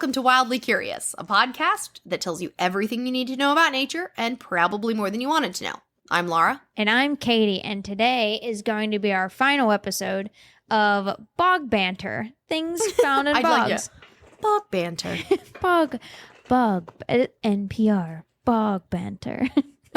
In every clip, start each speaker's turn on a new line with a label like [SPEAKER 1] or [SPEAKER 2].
[SPEAKER 1] welcome to Wildly Curious, a podcast that tells you everything you need to know about nature and probably more than you wanted to know. I'm Laura.
[SPEAKER 2] And I'm Katie, and today is going to be our final episode of Bog Banter, things found in bogs.
[SPEAKER 1] Bog Banter.
[SPEAKER 2] Bog, NPR, Bog Banter.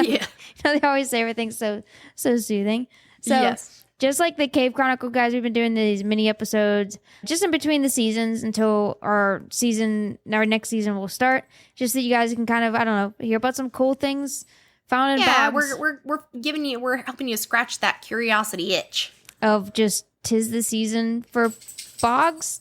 [SPEAKER 1] Yeah.
[SPEAKER 2] They always say everything's so soothing. So,
[SPEAKER 1] yes.
[SPEAKER 2] Just like the Cave Chronicle guys, we've been doing these mini episodes just in between the seasons until our next season will start. Just so you guys can kind of, I don't know, hear about some cool things found in bogs.
[SPEAKER 1] Yeah, we're helping you scratch that curiosity itch.
[SPEAKER 2] Of just, 'tis the season for bogs?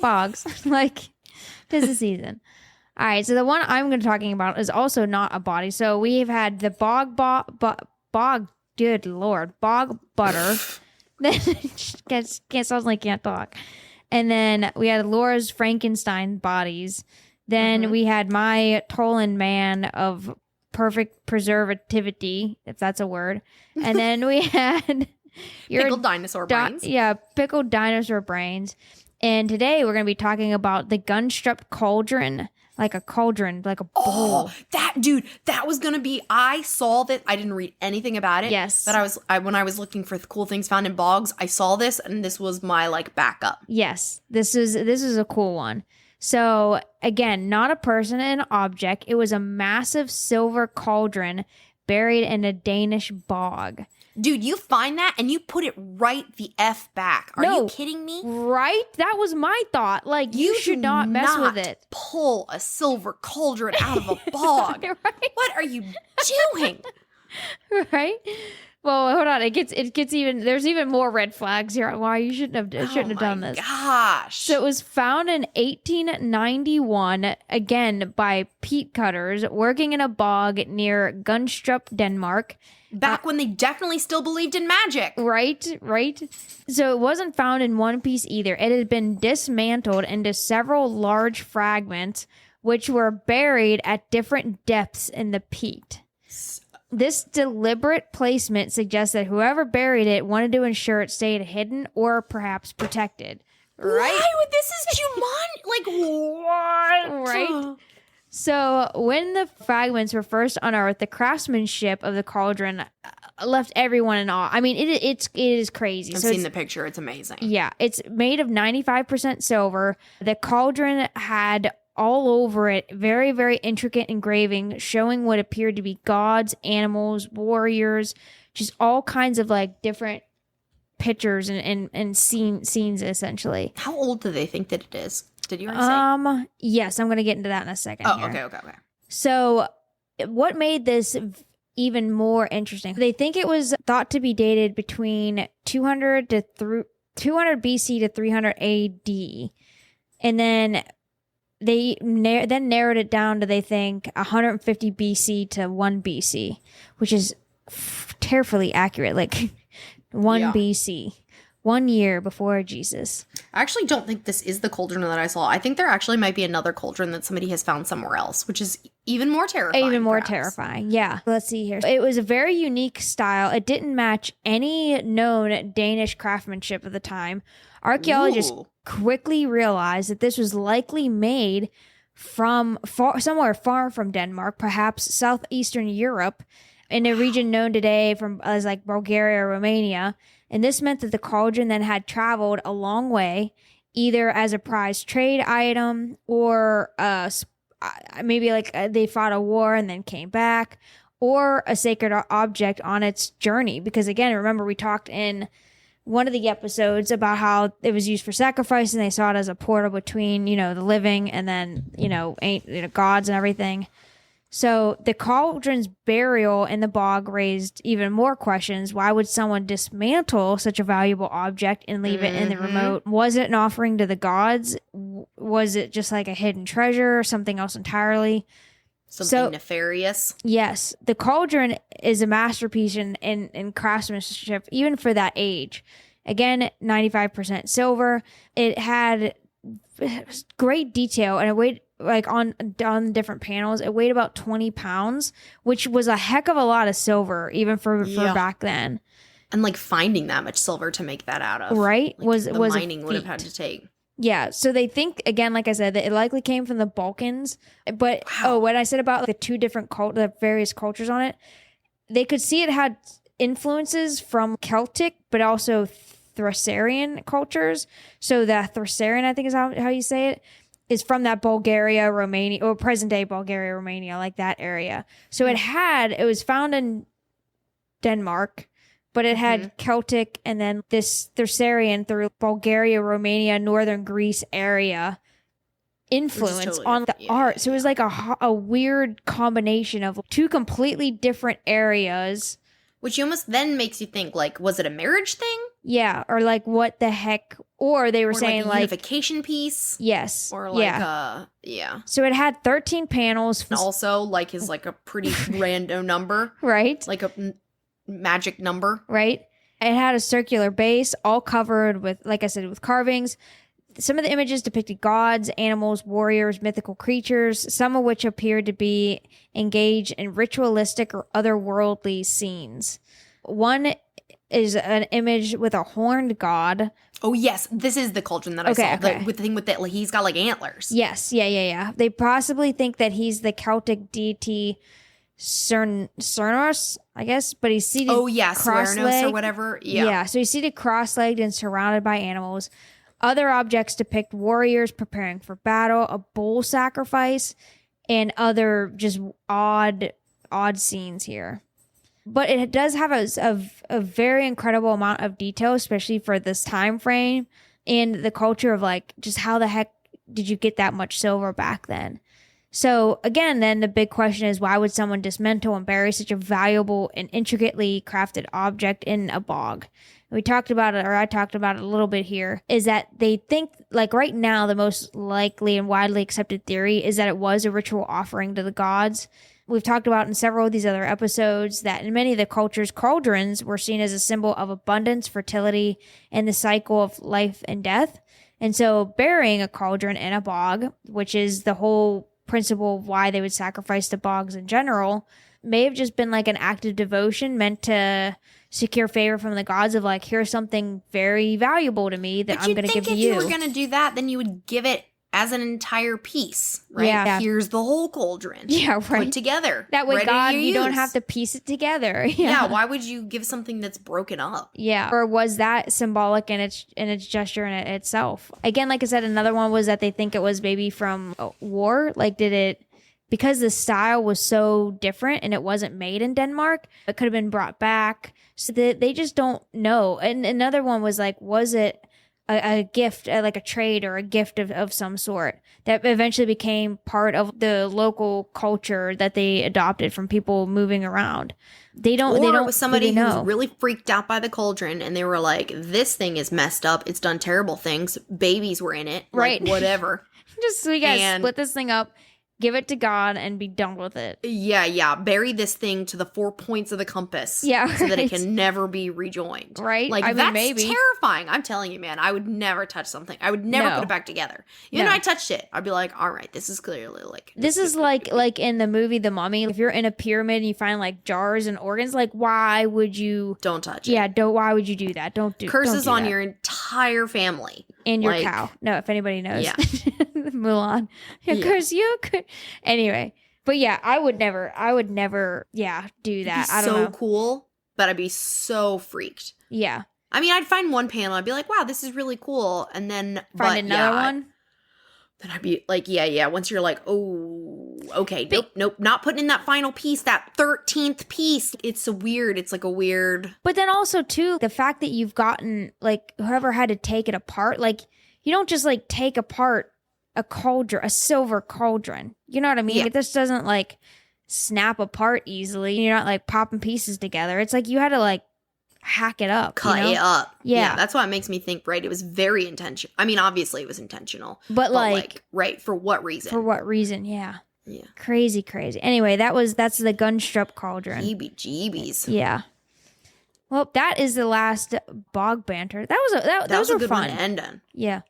[SPEAKER 2] Bogs. Like, 'tis the season. All right, so the one I'm going to be talking about is also not a body. So we've had the bog, good Lord, bog butter. Sounds like can't talk. And then we had Laura's Frankenstein bodies. Then we had my Tolan man of perfect preservativity, if that's a word. And then we had your
[SPEAKER 1] pickled dinosaur brains.
[SPEAKER 2] Pickled dinosaur brains. And today we're going to be talking about the Gundestrup Cauldron. Like a cauldron, like a bowl.
[SPEAKER 1] Oh, that was gonna be. I saw that. I didn't read anything about it.
[SPEAKER 2] Yes,
[SPEAKER 1] but when I was looking for cool things found in bogs, I saw this, and this was my backup.
[SPEAKER 2] Yes, this is a cool one. So again, not a person and an object. It was a massive silver cauldron buried in a Danish bog.
[SPEAKER 1] Dude, you find that and you put it right the F back. Are you kidding me?
[SPEAKER 2] Right? That was my thought. Like, you should not mess with it.
[SPEAKER 1] Pull a silver cauldron out of a bog. Right? What are you doing?
[SPEAKER 2] Right? Well, hold on. It gets even. There's even more red flags here. Why you shouldn't have done this.
[SPEAKER 1] Gosh.
[SPEAKER 2] So it was found in 1891, again by peat cutters working in a bog near Gundestrup, Denmark.
[SPEAKER 1] Back when they definitely still believed in magic.
[SPEAKER 2] Right. So it wasn't found in one piece either. It had been dismantled into several large fragments, which were buried at different depths in the peat. This deliberate placement suggests that whoever buried it wanted to ensure it stayed hidden or perhaps protected. Right?
[SPEAKER 1] Why? This is what?
[SPEAKER 2] Right? So when the fragments were first unearthed, the craftsmanship of the cauldron left everyone in awe. I mean, it is crazy.
[SPEAKER 1] I've seen the picture. It's amazing.
[SPEAKER 2] Yeah. It's made of 95% silver. The cauldron had all over it very, very intricate engraving showing what appeared to be gods, animals, warriors, just all kinds of different pictures and scenes essentially.
[SPEAKER 1] How old do they think that it is? Did you already say?
[SPEAKER 2] Yes, I'm going to get into that in a second.
[SPEAKER 1] Oh,
[SPEAKER 2] here.
[SPEAKER 1] Okay.
[SPEAKER 2] So what made this even more interesting? They think it was thought to be dated between 200 BC to 300 AD. And then they narrowed it down to, they think, 150 BC to 1 BC, which is terribly accurate. 1 BC. 1 year before Jesus.
[SPEAKER 1] I actually don't think this is the cauldron that I saw. I think there actually might be another cauldron that somebody has found somewhere else, which is even more terrifying.
[SPEAKER 2] Terrifying, yeah. Let's see here. It was a very unique style. It didn't match any known Danish craftsmanship at the time. Archaeologists quickly realized that this was likely made from somewhere far from Denmark, perhaps southeastern Europe, in a region known today as Bulgaria or Romania. And this meant that the cauldron then had traveled a long way, either as a prized trade item or maybe they fought a war and then came back, or a sacred object on its journey. Because again, remember we talked in one of the episodes about how it was used for sacrifice and they saw it as a portal between, the living and then, gods and everything. So the cauldron's burial in the bog raised even more questions. Why would someone dismantle such a valuable object and leave it in the remote? Was it an offering to the gods? Was it just a hidden treasure or something else entirely?
[SPEAKER 1] Something nefarious?
[SPEAKER 2] Yes. The cauldron is a masterpiece in craftsmanship, even for that age. Again, 95% silver. It had great detail and it weighed on different panels, it weighed about 20 pounds, which was a heck of a lot of silver, even for back then.
[SPEAKER 1] And finding that much silver to make that out of.
[SPEAKER 2] Right?
[SPEAKER 1] Was mining would have had to take.
[SPEAKER 2] Yeah, so they think, again, like I said, that it likely came from the Balkans. But,
[SPEAKER 1] Wow.
[SPEAKER 2] what I said about the two different the various cultures on it, they could see it had influences from Celtic, but also Thracian cultures. So the Thracian, I think is how you say it, is from that Bulgaria, Romania, or present-day Bulgaria, Romania, like that area. So it was found in Denmark, but it had Celtic and then this Thracian through Bulgaria, Romania, northern Greece area influence
[SPEAKER 1] totally
[SPEAKER 2] on the
[SPEAKER 1] different.
[SPEAKER 2] art. So it was like a weird combination of two completely different areas.
[SPEAKER 1] Which almost then makes you think, like, was it a marriage thing?
[SPEAKER 2] Yeah, or like what the heck? Or they were saying
[SPEAKER 1] like a unification piece?
[SPEAKER 2] Yes.
[SPEAKER 1] Or like yeah.
[SPEAKER 2] So it had 13 panels.
[SPEAKER 1] And also, like, is like a pretty random number.
[SPEAKER 2] Right.
[SPEAKER 1] Like a magic number.
[SPEAKER 2] Right. It had a circular base, all covered with, like I said, with carvings. Some of the images depicted gods, animals, warriors, mythical creatures, some of which appeared to be engaged in ritualistic or otherworldly scenes. One is an image with a horned god.
[SPEAKER 1] Oh, yes. This is the cauldron that I saw.
[SPEAKER 2] Okay.
[SPEAKER 1] With the thing with it, like, he's got, like, antlers.
[SPEAKER 2] Yes. Yeah. They possibly think that he's the Celtic deity Cernos, I guess, but he's seated
[SPEAKER 1] Swearnos or whatever. Yeah.
[SPEAKER 2] So he's seated cross-legged and surrounded by animals. Other objects depict warriors preparing for battle, a bull sacrifice, and other just odd scenes here. But it does have a very incredible amount of detail, especially for this time frame and the culture of, like, just how the heck did you get that much silver back then? So again, then the big question is, why would someone dismantle and bury such a valuable and intricately crafted object in a bog? We talked about it, or I talked about it a little bit here, is that they think, like, right now, the most likely and widely accepted theory is that it was a ritual offering to the gods. We've talked about in several of these other episodes that in many of the cultures, cauldrons were seen as a symbol of abundance, fertility, and the cycle of life and death. And so burying a cauldron in a bog, which is the whole principle of why they would sacrifice to bogs in general, may have just been like an act of devotion meant to secure favor from the gods of, like, here's something very valuable to me that I'm going to give to you.
[SPEAKER 1] If you were going to do that, then you would give it as an entire piece, right?
[SPEAKER 2] Yeah.
[SPEAKER 1] Here's the whole cauldron.
[SPEAKER 2] Yeah, right.
[SPEAKER 1] Put together.
[SPEAKER 2] That way,
[SPEAKER 1] ready
[SPEAKER 2] God,
[SPEAKER 1] to
[SPEAKER 2] you don't
[SPEAKER 1] use.
[SPEAKER 2] have to piece it together.
[SPEAKER 1] Yeah, why would you give something that's broken up?
[SPEAKER 2] Yeah. Or was that symbolic in its gesture in itself? Again, like I said, another one was that they think it was maybe from war. Like, did it, because the style was so different and it wasn't made in Denmark, it could have been brought back. So they just don't know. And another one was like, was it a gift, like a trade or a gift of some sort that eventually became part of the local culture that they adopted from people moving around? They don't
[SPEAKER 1] it was somebody
[SPEAKER 2] really
[SPEAKER 1] who
[SPEAKER 2] know.
[SPEAKER 1] was really freaked out by the cauldron and they were like, this thing is messed up. It's done terrible things. Babies were in it.
[SPEAKER 2] Right.
[SPEAKER 1] Like, whatever.
[SPEAKER 2] Just, we gotta split this thing up, give it to God, and be done with it.
[SPEAKER 1] Yeah. Bury this thing to the 4 points of the compass.
[SPEAKER 2] Yeah,
[SPEAKER 1] so that it
[SPEAKER 2] right.
[SPEAKER 1] can never be rejoined.
[SPEAKER 2] Right?
[SPEAKER 1] Like,
[SPEAKER 2] I mean,
[SPEAKER 1] that's
[SPEAKER 2] maybe.
[SPEAKER 1] terrifying. I'm telling you, man. I would never touch something. I would never
[SPEAKER 2] No.
[SPEAKER 1] put it back together. Even
[SPEAKER 2] No.
[SPEAKER 1] if I touched it, I'd be like, all right, this is clearly like...
[SPEAKER 2] This is like in the movie The Mummy. If you're in a pyramid and you find, like, jars and organs, like, why would you...
[SPEAKER 1] Don't touch it.
[SPEAKER 2] Yeah, why would you do that? Don't do
[SPEAKER 1] Curses
[SPEAKER 2] don't do
[SPEAKER 1] on
[SPEAKER 2] that.
[SPEAKER 1] your entire family.
[SPEAKER 2] And your
[SPEAKER 1] Like,
[SPEAKER 2] cow. No, if anybody knows.
[SPEAKER 1] Yeah.
[SPEAKER 2] Mulan.
[SPEAKER 1] Yeah.
[SPEAKER 2] Curse you. Anyway. But yeah, I would never, do that. I don't
[SPEAKER 1] so
[SPEAKER 2] know.
[SPEAKER 1] cool, but I'd be so freaked.
[SPEAKER 2] Yeah.
[SPEAKER 1] I mean, I'd find one panel, I'd be like, wow, this is really cool. And then...
[SPEAKER 2] Find another one?
[SPEAKER 1] Then I'd be like, yeah. Once you're like, oh, okay, nope, not putting in that final piece, that 13th piece. It's so weird. It's like a weird...
[SPEAKER 2] But then also, too, the fact that you've gotten, like, whoever had to take it apart, like, you don't just, like, take apart a cauldron, a silver cauldron. You know what I mean?
[SPEAKER 1] Yeah.
[SPEAKER 2] It just doesn't, like, snap apart easily. You're not, like, popping pieces together. It's like you had to, like, hack it up.
[SPEAKER 1] Cut it up.
[SPEAKER 2] Yeah.
[SPEAKER 1] That's why it makes me think, right, it was very intentional. I mean, obviously it was intentional.
[SPEAKER 2] But like,
[SPEAKER 1] right, for what reason?
[SPEAKER 2] For what reason, yeah.
[SPEAKER 1] Yeah.
[SPEAKER 2] Crazy. Anyway, that's the Gundestrup Cauldron.
[SPEAKER 1] Jeebies.
[SPEAKER 2] Yeah. Well, that is the last Bog Banter. That was
[SPEAKER 1] a good
[SPEAKER 2] fun.
[SPEAKER 1] one to end on.
[SPEAKER 2] Yeah.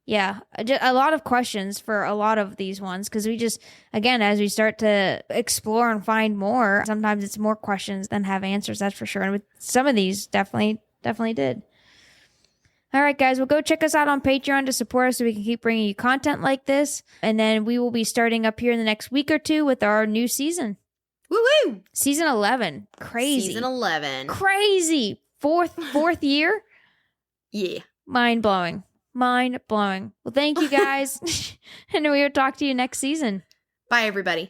[SPEAKER 2] A lot of questions for a lot of these ones, because we just, again, as we start to explore and find more, sometimes it's more questions than have answers, that's for sure. And with some of these definitely did. All right, guys. Well, go check us out on Patreon to support us so we can keep bringing you content like this. And then we will be starting up here in the next week or two with our new season.
[SPEAKER 1] Woo-woo!
[SPEAKER 2] Season 11. Crazy.
[SPEAKER 1] Season 11.
[SPEAKER 2] Crazy. Fourth year.
[SPEAKER 1] Yeah.
[SPEAKER 2] Mind-blowing. Mind-blowing. Well, thank you, guys. And we will talk to you next season.
[SPEAKER 1] Bye, everybody.